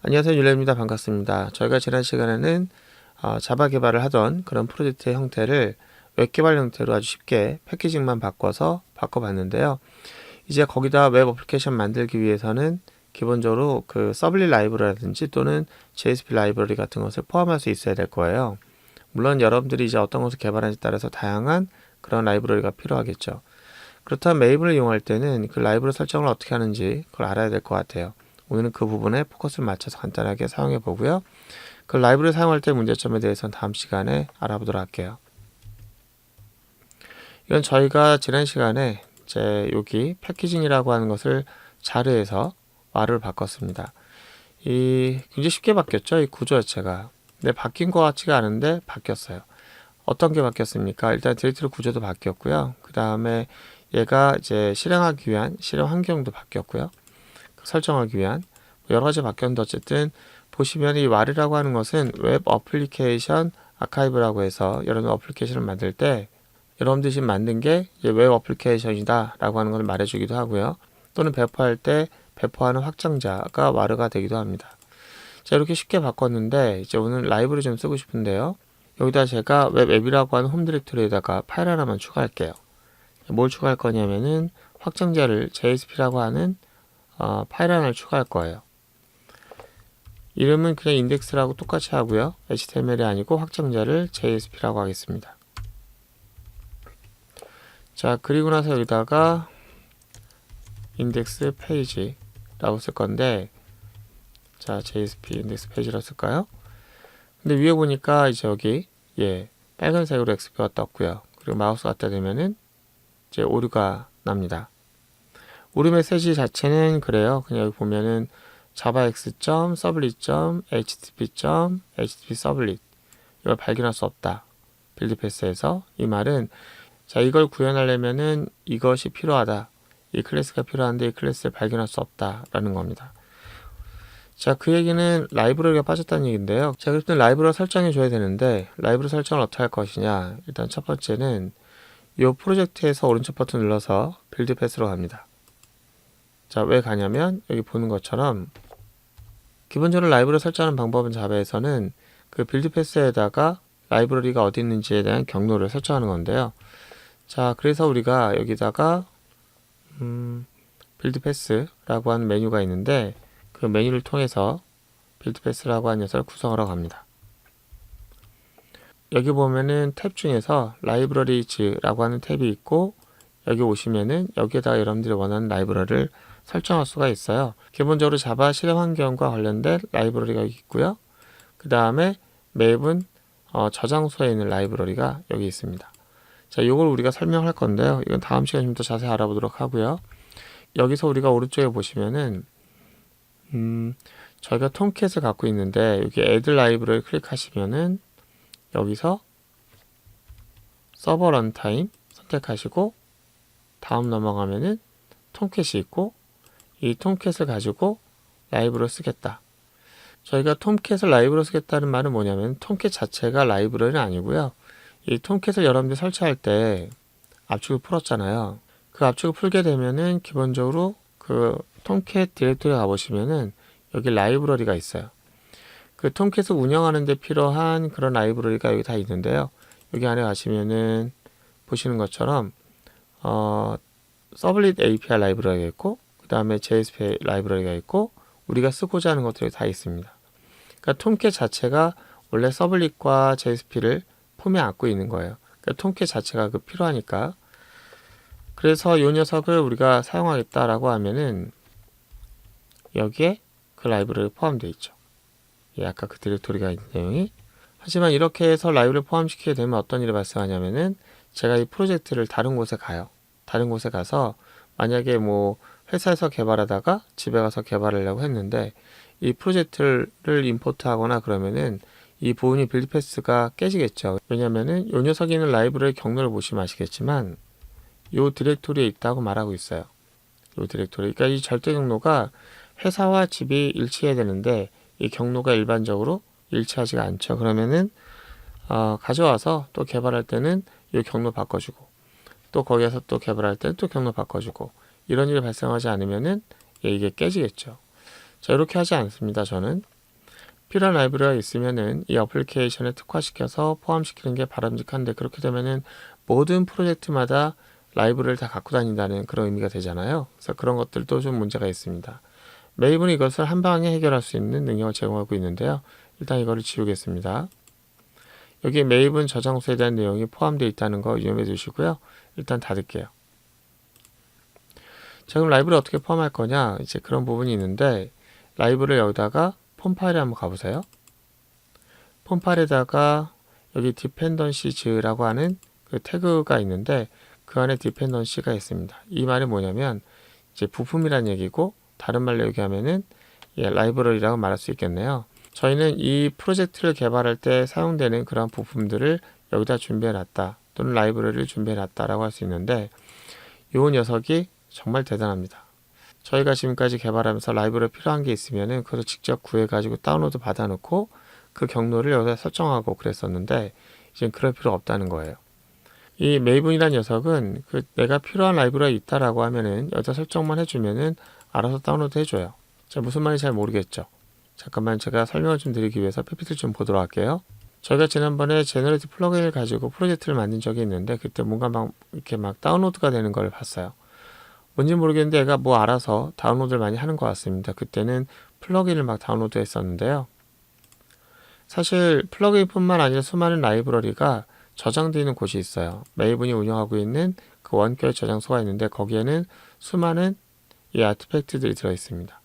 안녕하세요, 율레입니다. 반갑습니다. 저희가 지난 시간에는 자바 개발을 하던 그런 프로젝트의 형태를 웹 개발 형태로 아주 쉽게 패키징만 바꿔서 바꿔봤는데요. 이제 거기다 웹 어플리케이션 만들기 위해서는 기본적으로 그 서블릿 라이브러리라든지 또는 JSP 라이브러리 같은 것을 포함할 수 있어야 될 거예요. 물론 여러분들이 이제 어떤 것을 개발하는지에 따라서 다양한 그런 라이브러리가 필요하겠죠. 그렇다면 메이블을 이용할 때는 그 라이브러리 설정을 어떻게 하는지 그걸 알아야 될 것 같아요. 오늘은 그 부분에 포커스를 맞춰서 간단하게 사용해 보고요. 그 라이브러리 사용할 때 문제점에 대해서는 다음 시간에 알아보도록 할게요. 이건 저희가 지난 시간에 이제 여기 패키징이라고 하는 것을 자르해서 와를 바꿨습니다. 이 굉장히 쉽게 바뀌었죠. 이 구조 자체가. 근데 바뀐 것 같지가 않은데 바뀌었어요. 어떤 게 바뀌었습니까? 일단 디렉토리 구조도 바뀌었고요. 그 다음에 얘가 이제 실행하기 위한 실행 환경도 바뀌었고요. 설정하기 위한 여러 가지 바뀌었는데 어쨌든 보시면 이 war이라고 하는 것은 웹 어플리케이션 아카이브라고 해서 여러분 어플리케이션을 만들 때 여러분들이 지금 만든 게 웹 어플리케이션이다 라고 하는 걸 말해주기도 하고요. 또는 배포할 때 배포하는 확장자가 war가 되기도 합니다. 자, 이렇게 쉽게 바꿨는데 이제 오늘 라이브를 좀 쓰고 싶은데요. 여기다 제가 웹 앱이라고 하는 홈 디렉토리에다가 파일 하나만 추가할게요. 뭘 추가할 거냐면은 확장자를 JSP라고 하는 파일 하나를 추가할 거예요. 이름은 그냥 인덱스라고 똑같이 하고요. HTML이 아니고 확장자를 JSP라고 하겠습니다. 자, 그리고 나서 여기다가 인덱스 페이지라고 쓸 건데, 자, JSP 인덱스 페이지라고 쓸까요? 근데 위에 보니까 이제 여기 빨간색으로 XP가 떴고요. 그리고 마우스 갖다 대면은 이제 오류가 납니다. 오류 메시지 자체는 그래요. 그냥 여기 보면은 java_sublit.http 이걸 발견할 수 없다. 빌드 패스에서 이 말은 자, 이걸 구현하려면은 이것이 필요하다. 이 클래스가 필요한데 이 클래스를 발견할 수 없다 라는 겁니다. 자, 그 얘기는 라이브러리가 빠졌다는 얘기인데요. 자, 그렇다면 라이브러리 설정해 줘야 되는데 라이브러리 설정을 어떻게 할 것이냐. 일단 첫 번째는 이 프로젝트에서 오른쪽 버튼 눌러서 빌드 패스로 갑니다. 자, 왜 가냐면 여기 보는 것처럼 기본적으로 라이브러리 설정하는 방법은 자바에서는 그 빌드 패스에다가 라이브러리가 어디 있는지에 대한 경로를 설정하는 건데요. 자, 그래서 우리가 여기다가 빌드 패스라고 하는 메뉴가 있는데 그 메뉴를 통해서 빌드 패스라고 하는 녀석을 구성하러 갑니다. 여기 보면은 탭 중에서 라이브러리즈라고 하는 탭이 있고 여기 오시면은 여기에다가 여러분들이 원하는 라이브러리를 설정할 수가 있어요. 기본적으로 자바 실행 환경과 관련된 라이브러리가 있고요. 그 다음에 맵은 저장소에 있는 라이브러리가 여기 있습니다. 자, 이걸 우리가 설명할 건데요. 이건 다음 시간에 좀 더 자세히 알아보도록 하고요. 여기서 우리가 오른쪽에 보시면은 저희가 톰캣을 갖고 있는데 여기 add 라이브러리 클릭하시면은 여기서 서버 런타임 선택하시고 다음 넘어가면은 톰캣이 있고 이 톰캣을 가지고 라이브로 쓰겠다. 저희가 톰캣을 라이브로 쓰겠다는 말은 뭐냐면 톰캣 자체가 라이브러리는 아니고요. 이 톰캣을 여러분들이 설치할 때 압축을 풀었잖아요. 그 압축을 풀게 되면은 기본적으로 그 톰캣 디렉토리 가보시면은 여기 라이브러리가 있어요. 그 톰캣을 운영하는 데 필요한 그런 라이브러리가 여기 다 있는데요. 여기 안에 가시면은 보시는 것처럼 서블릿 API 라이브러리가 있고 그 다음에 JSP 라이브러리가 있고 우리가 쓰고자 하는 것들이 다 있습니다. 그러니까 톰캣 자체가 원래 서블릿과 JSP를 폼에 안고 있는 거예요. 그러니까 톰캣 자체가 그 필요하니까. 그래서 이 녀석을 우리가 사용하겠다라고 하면은 여기에 그 라이브러리 포함되어 있죠. 아까 그 디렉토리가 있는 내용이. 하지만 이렇게 해서 라이브러리 포함시키게 되면 어떤 일이 발생하냐면은 제가 이 프로젝트를 다른 곳에 가요. 다른 곳에 가서 만약에 뭐 회사에서 개발하다가 집에 가서 개발하려고 했는데 이 프로젝트를 임포트하거나 그러면은 이 부분이 빌드 패스가 깨지겠죠. 왜냐면은 요 녀석이 있는 라이브러리 경로를 보시면 아시겠지만 요 디렉토리에 있다고 말하고 있어요. 요 디렉토리. 그러니까 이 절대 경로가 회사와 집이 일치해야 되는데 이 경로가 일반적으로 일치하지가 않죠. 그러면은 가져와서 또 개발할 때는 이 경로 바꿔주고 또 거기에서 또 개발할 때는 또 경로 바꿔주고 이런 일이 발생하지 않으면은 이게 깨지겠죠. 자, 이렇게 하지 않습니다. 저는 필요한 라이브러리가 있으면은 이 어플리케이션에 특화시켜서 포함시키는 게 바람직한데, 그렇게 되면은 모든 프로젝트마다 라이브러리를 다 갖고 다닌다는 그런 의미가 되잖아요. 그래서 그런 것들도 좀 문제가 있습니다. 메이브는 이것을 한 방에 해결할 수 있는 능력을 제공하고 있는데요. 일단 이거를 지우겠습니다. 여기 메이븐 저장소에 대한 내용이 포함되어 있다는 거 유념해 두시고요. 일단 닫을게요. 자, 그럼 라이브를 어떻게 포함할 거냐, 이제 그런 부분이 있는데, 라이브를 여기다가 폼 파일에 한번 가보세요. 폼 파일에다가 여기 dependencies라고 하는 그 태그가 있는데, 그 안에 dependency가 있습니다. 이 말이 뭐냐면 이제 부품이란 얘기고, 다른 말로 얘기하면은 라이브러리라고 말할 수 있겠네요. 저희는 이 프로젝트를 개발할 때 사용되는 그런 부품들을 여기다 준비해 놨다, 또는 라이브러리를 준비해 놨다라고 할 수 있는데, 이 녀석이 정말 대단합니다. 저희가 지금까지 개발하면서 라이브러리 필요한 게 있으면은 그걸 직접 구해가지고 다운로드 받아놓고 그 경로를 여기다 설정하고 그랬었는데, 이젠 그럴 필요 없다는 거예요. 이 메이븐이라는 녀석은 그 내가 필요한 라이브러리 있다라고 하면은 여기다 설정만 해주면은 알아서 다운로드 해줘요. 자, 무슨 말인지 잘 모르겠죠? 잠깐만 제가 설명을 좀 드리기 위해서 PPT 좀 보도록 할게요. 저희가 지난번에 제너레이티브 플러그인을 가지고 프로젝트를 만든 적이 있는데, 그때 뭔가 막 이렇게 막 다운로드가 되는 걸 봤어요. 뭔지 모르겠는데 얘가 뭐 알아서 다운로드를 많이 하는 것 같습니다. 그때는 플러그인을 막 다운로드 했었는데요. 사실 플러그인뿐만 아니라 수많은 라이브러리가 저장되어 있는 곳이 있어요. 메이븐이 운영하고 있는 그 원격 저장소가 있는데, 거기에는 수많은 이 아티팩트들이 들어있습니다.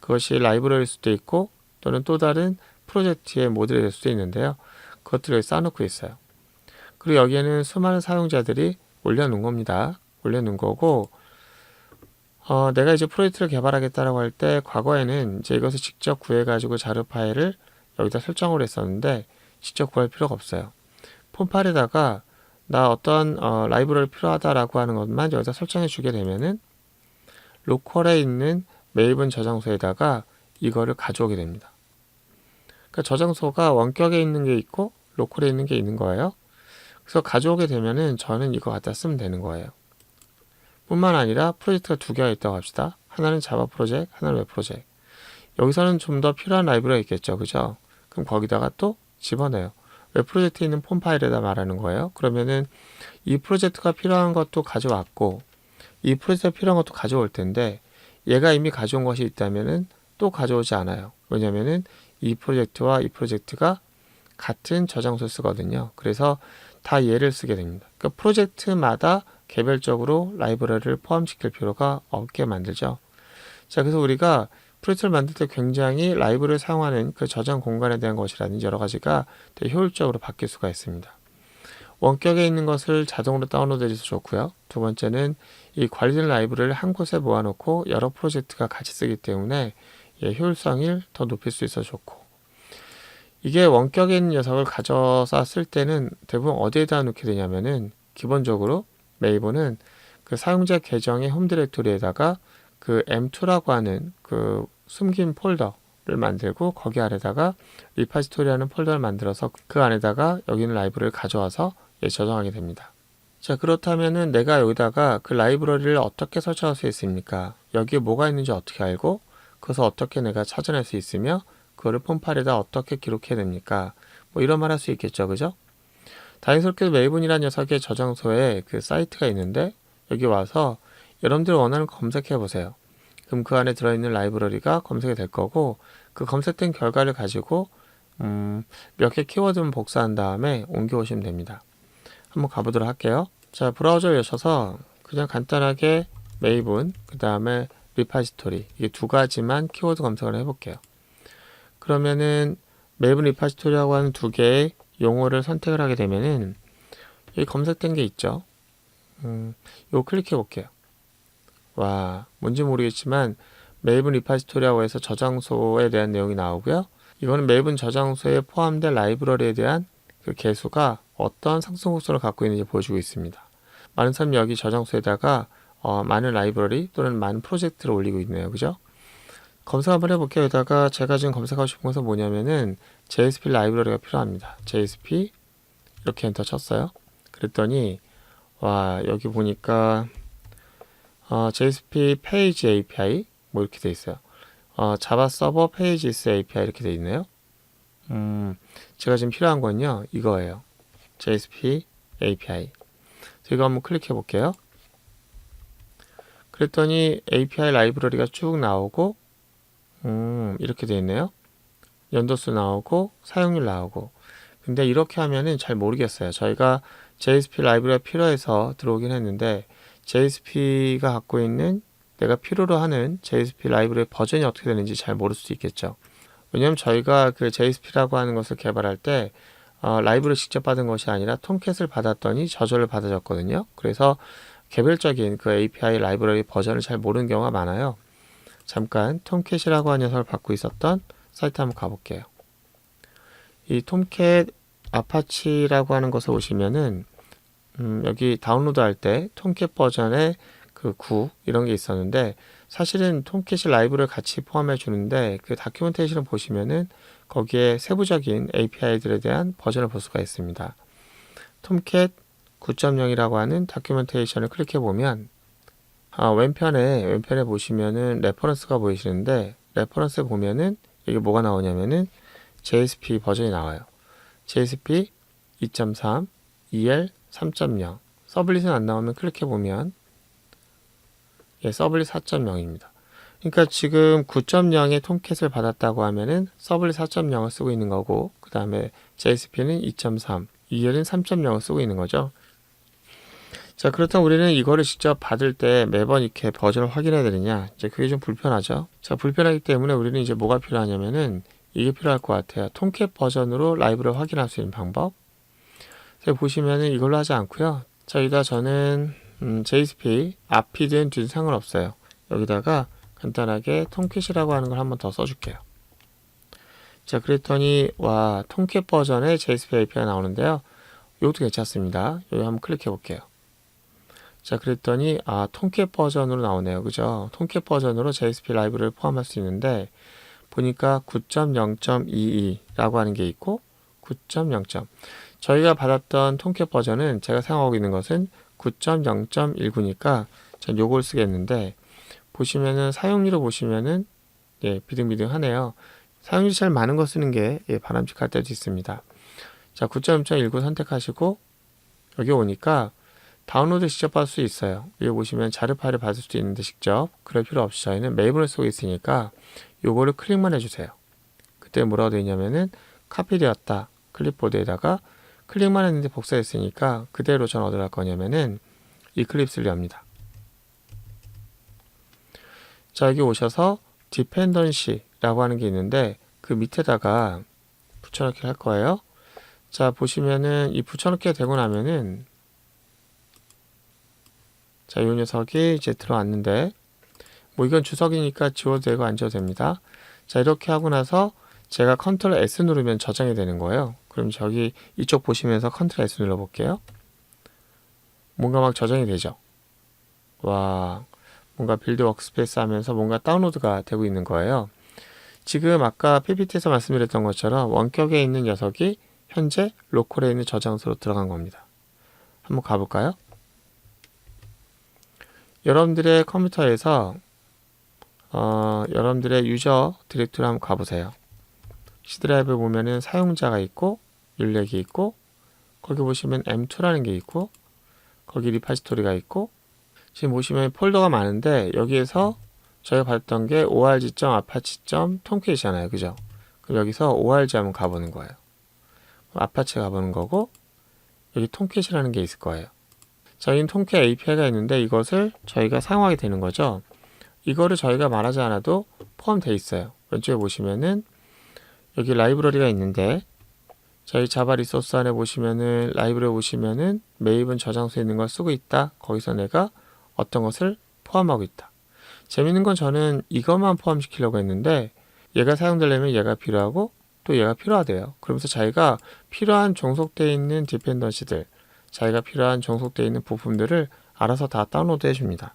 그것이 라이브러리일 수도 있고, 또는 또 다른 프로젝트의 모듈이 될 수도 있는데요. 그것들을 쌓아놓고 있어요. 그리고 여기에는 수많은 사용자들이 올려놓은 겁니다. 올려놓은 거고, 내가 이제 프로젝트를 개발하겠다라고 할 때, 과거에는 이제 이것을 직접 구해가지고 자료 파일을 여기다 설정을 했었는데, 직접 구할 필요가 없어요. 폼 파일에다가 나 어떤 라이브러리 필요하다라고 하는 것만 여기다 설정해 주게 되면은 로컬에 있는 메이븐 저장소에다가 이거를 가져오게 됩니다. 그러니까 저장소가 원격에 있는 게 있고 로컬에 있는 게 있는 거예요. 그래서 가져오게 되면은 저는 이거 갖다 쓰면 되는 거예요. 뿐만 아니라 프로젝트가 두 개가 있다고 합시다. 하나는 자바 프로젝트, 하나는 웹 프로젝트. 여기서는 좀 더 필요한 라이브러리가 있겠죠, 그죠? 그럼 거기다가 또 집어넣어요. 웹 프로젝트에 있는 폼 파일에다 말하는 거예요. 그러면은 이 프로젝트가 필요한 것도 가져왔고, 이 프로젝트가 필요한 것도 가져올 텐데, 얘가 이미 가져온 것이 있다면은 또 가져오지 않아요. 왜냐면은 이 프로젝트와 이 프로젝트가 같은 저장소를 쓰거든요. 그래서 다 얘를 쓰게 됩니다. 그러니까 프로젝트마다 개별적으로 라이브러리를 포함시킬 필요가 없게 만들죠. 자, 그래서 우리가 프로젝트를 만들 때 굉장히 라이브러리를 사용하는 그 저장 공간에 대한 것이라든지 여러 가지가 되게 효율적으로 바뀔 수가 있습니다. 원격에 있는 것을 자동으로 다운로드 해줘서 좋고요. 두 번째는 이 관리된 라이브러리를 한 곳에 모아놓고 여러 프로젝트가 같이 쓰기 때문에 효율성을 더 높일 수 있어서 좋고, 이게 원격에 있는 녀석을 가져서 쓸 때는 대부분 어디에다 놓게 되냐면은, 기본적으로 메이븐은 그 사용자 계정의 홈 디렉토리에다가 그 M2라고 하는 그 숨긴 폴더를 만들고, 거기 아래다가 리파지토리라는 폴더를 만들어서 그 안에다가 여기 있는 라이브러리를 가져와서 저장하게 됩니다. 자, 그렇다면은 내가 여기다가 그 라이브러리를 어떻게 설정할 수 있습니까? 여기에 뭐가 있는지 어떻게 알고, 그것을 어떻게 내가 찾아낼 수 있으며, 그거를 폼 파일에다 어떻게 기록해야 됩니까? 뭐 이런 말 할 수 있겠죠, 그죠? 다행스럽게도 메이븐이라는 녀석의 저장소에 그 사이트가 있는데, 여기 와서 여러분들이 원하는 거 검색해 보세요. 그럼 그 안에 들어있는 라이브러리가 검색이 될 거고, 그 검색된 결과를 가지고 몇 개 키워드만 복사한 다음에 옮겨오시면 됩니다. 한번 가보도록 할게요. 자, 브라우저를 여셔서 그냥 간단하게 메이븐, 그 다음에 리파지토리, 이게 두 가지만 키워드 검색을 해볼게요. 그러면은 메이븐 리파지토리라고 하는 두 개의 용어를 선택을 하게 되면은 여기 검색된 게 있죠. 이거 클릭해 볼게요. 와, 뭔지 모르겠지만 메이븐 리파지토리라고 해서 저장소에 대한 내용이 나오고요. 이거는 메이븐 저장소에 포함된 라이브러리에 대한 그 개수가 어떤 상승 속도를 갖고 있는지 보여주고 있습니다. 많은 사람이 여기 저장소에다가 많은 라이브러리 또는 많은 프로젝트를 올리고 있네요. 그죠? 검색 한번 해볼게요. 여기다가 제가 지금 검색하고 싶은 것은 뭐냐면은 JSP 라이브러리가 필요합니다. JSP 이렇게 엔터 쳤어요. 그랬더니 와, 여기 보니까 JSP 페이지 API 뭐 이렇게 돼 있어요. 자바 서버 페이지스 API 이렇게 돼 있네요. 제가 지금 필요한 건요, 이거예요. JSP API. 이거 한번 클릭해 볼게요. 그랬더니 API 라이브러리가 쭉 나오고, 이렇게 되어 있네요. 연도수 나오고, 사용률 나오고. 근데 이렇게 하면은 잘 모르겠어요. 저희가 JSP 라이브러리가 필요해서 들어오긴 했는데, JSP가 갖고 있는 내가 필요로 하는 JSP 라이브러리 버전이 어떻게 되는지 잘 모를 수도 있겠죠. 왜냐면 저희가 그 JSP라고 하는 것을 개발할 때 라이브를 직접 받은 것이 아니라 톰캣을 받았더니 저절로 받아졌거든요. 그래서 개별적인 그 API 라이브러리 버전을 잘 모르는 경우가 많아요. 잠깐 톰캣이라고 하는 녀석을 받고 있었던 사이트 한번 가볼게요. 이 톰캣 아파치라고 하는 것을 보시면은 여기 다운로드 할 때 톰캣 버전의 그 9 이런 게 있었는데 사실은 톰캣이 라이브를 같이 포함해 주는데 그 다큐멘테이션을 보시면은 거기에 세부적인 API들에 대한 버전을 볼 수가 있습니다. 톰캣 9.0이라고 하는 다큐멘테이션을 클릭해 보면 왼편에 보시면은 레퍼런스가 보이시는데 레퍼런스에 보면은 이게 뭐가 나오냐면은 JSP 버전이 나와요. JSP 2.3, EL 3.0. 서블릿은 안 나오면 클릭해 보면 서블릿 4.0입니다. 그러니까 지금 9.0의 톰캣을 받았다고 하면은 서블릿 4.0을 쓰고 있는 거고 그 다음에 JSP는 2.3, EL은 3.0을 쓰고 있는 거죠. 자, 그렇다면 우리는 이거를 직접 받을 때 매번 이렇게 버전을 확인해야 되느냐? 이제 그게 좀 불편하죠. 자, 불편하기 때문에 우리는 이제 뭐가 필요하냐면은 이게 필요할 것 같아요. 톰캣 버전으로 라이브를 확인할 수 있는 방법. 자, 보시면은 이걸로 하지 않고요. 자, 여기다 저는 JSP 앞이든 뒤든 상관없어요. 여기다가 간단하게 톰캣이라고 하는 걸 한번 더 써줄게요. 자, 그랬더니 와, 톰캣 버전의 JSP API가 나오는데요. 이것도 괜찮습니다. 여기 한번 클릭해 볼게요. 자, 그랬더니 톰캣 버전으로 나오네요. 그죠? 톰캣 버전으로 JSP 라이브를 포함할 수 있는데 보니까 9.0.22라고 하는 게 있고 9.0. 저희가 받았던 톰캣 버전은 제가 사용하고 있는 것은 9.0.19니까 전 요걸 쓰겠는데 보시면은 사용률을 보시면은 비등비등하네요. 사용률이 제일 많은 거 쓰는 게 바람직할 때도 있습니다. 자, 9.0.19 선택하시고 여기 오니까 다운로드 직접 받을 수 있어요. 여기 보시면 자료 파일을 받을 수도 있는데 직접 그럴 필요 없이 저희는 메이블을 쓰고 있으니까 요거를 클릭만 해주세요. 그때 뭐라고 되어 있냐면은 카피되었다. 클립보드에다가 클릭만 했는데 복사했으니까 그대로 전 어디로 할 거냐면은 이클립스를 엽니다. 자, 여기 오셔서 디펜던시라고 하는 게 있는데 그 밑에다가 붙여넣기를 할 거예요. 자, 보시면은 이 붙여넣기가 되고 나면은 자, 이 녀석이 이제 들어왔는데 뭐 이건 주석이니까 지워도 되고 안 지워도 됩니다. 자, 이렇게 하고 나서 제가 컨트롤 S 누르면 저장이 되는 거예요. 그럼 저기 이쪽 보시면서 컨트롤 S 눌러볼게요. 뭔가 막 저장이 되죠. 와, 뭔가 빌드 워크스페이스 하면서 뭔가 다운로드가 되고 있는 거예요. 지금 아까 PPT에서 말씀드렸던 것처럼 원격에 있는 녀석이 현재 로컬에 있는 저장소로 들어간 겁니다. 한번 가볼까요? 여러분들의 컴퓨터에서 여러분들의 유저 디렉토리 한번 가보세요. C 드라이브에 보면은 사용자가 있고 인력이 있고 거기 보시면 M2라는 게 있고 거기 리파지토리가 있고 지금 보시면 폴더가 많은데 여기에서 저희가 봤던 게 org.apache.tomcat 이잖아요. 그죠? 그럼 여기서 org 한번 가보는 거예요. 아파치 가보는 거고 여기 톰캣이라는 게 있을 거예요. 자, 여기는 톰캣 API가 있는데 이것을 저희가 사용하게 되는 거죠. 이거를 저희가 말하지 않아도 포함되어 있어요. 왼쪽에 보시면은 여기 라이브러리가 있는데 저희 자바 리소스 안에 보시면은 라이브러리 보시면은 메이븐 저장소에 있는 걸 쓰고 있다. 거기서 내가 어떤 것을 포함하고 있다. 재밌는 건 저는 이것만 포함시키려고 했는데 얘가 사용되려면 얘가 필요하고 또 얘가 필요하대요. 그러면서 자기가 필요한 종속되어 있는 디펜던시들 자기가 필요한 종속되어 있는 부품들을 알아서 다 다운로드 해줍니다.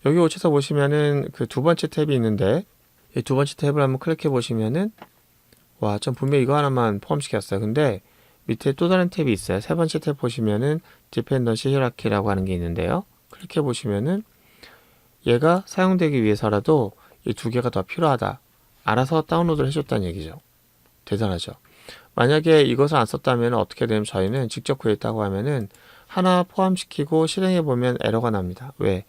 여기 오셔서 보시면은 그 두 번째 탭이 있는데 이 두 번째 탭을 한번 클릭해 보시면은 와, 전 분명히 이거 하나만 포함시켰어요. 근데 밑에 또 다른 탭이 있어요. 세 번째 탭 보시면은 디펜던시 히라키라고 하는 게 있는데요. 클릭해 보시면은 얘가 사용되기 위해서라도 이 두 개가 더 필요하다. 알아서 다운로드를 해줬다는 얘기죠. 대단하죠. 만약에 이것을 안 썼다면 어떻게 되냐면 저희는 직접 구했다고 하면은 하나 포함시키고 실행해 보면 에러가 납니다. 왜?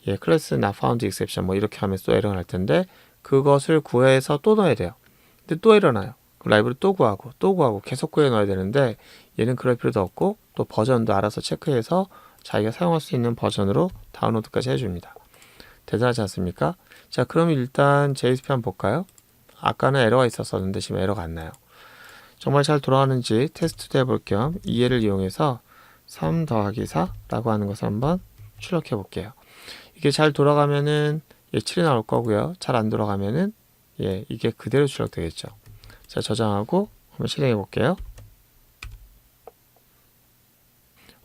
예, 클래스 not found exception 뭐 이렇게 하면 또 에러가 날 텐데 그것을 구해서 또 넣어야 돼요. 근데 또 일어나요. 그럼 라이브를 또 구하고 계속 구해 넣어야 되는데 얘는 그럴 필요도 없고 또 버전도 알아서 체크해서 자기가 사용할 수 있는 버전으로 다운로드까지 해줍니다. 대단하지 않습니까? 자, 그럼 일단 JSP 한번 볼까요? 아까는 에러가 있었었는데 지금 에러가 안 나요. 정말 잘 돌아가는지 테스트도 해볼 겸 이해를 이용해서 3 더하기 4라고 하는 것을 한번 출력해 볼게요. 이게 잘 돌아가면은 7이 나올 거고요. 잘 안 돌아가면은 이게 그대로 출력되겠죠. 자, 저장하고 한번 실행해 볼게요.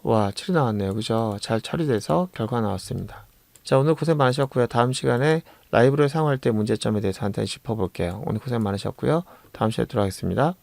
와, 7이 나왔네요. 그죠? 잘 처리돼서 결과 나왔습니다. 자, 오늘 고생 많으셨고요. 다음 시간에 라이브를 사용할 때 문제점에 대해서 간단히 짚어볼게요. 오늘 고생 많으셨고요. 다음 시간에 돌아가겠습니다.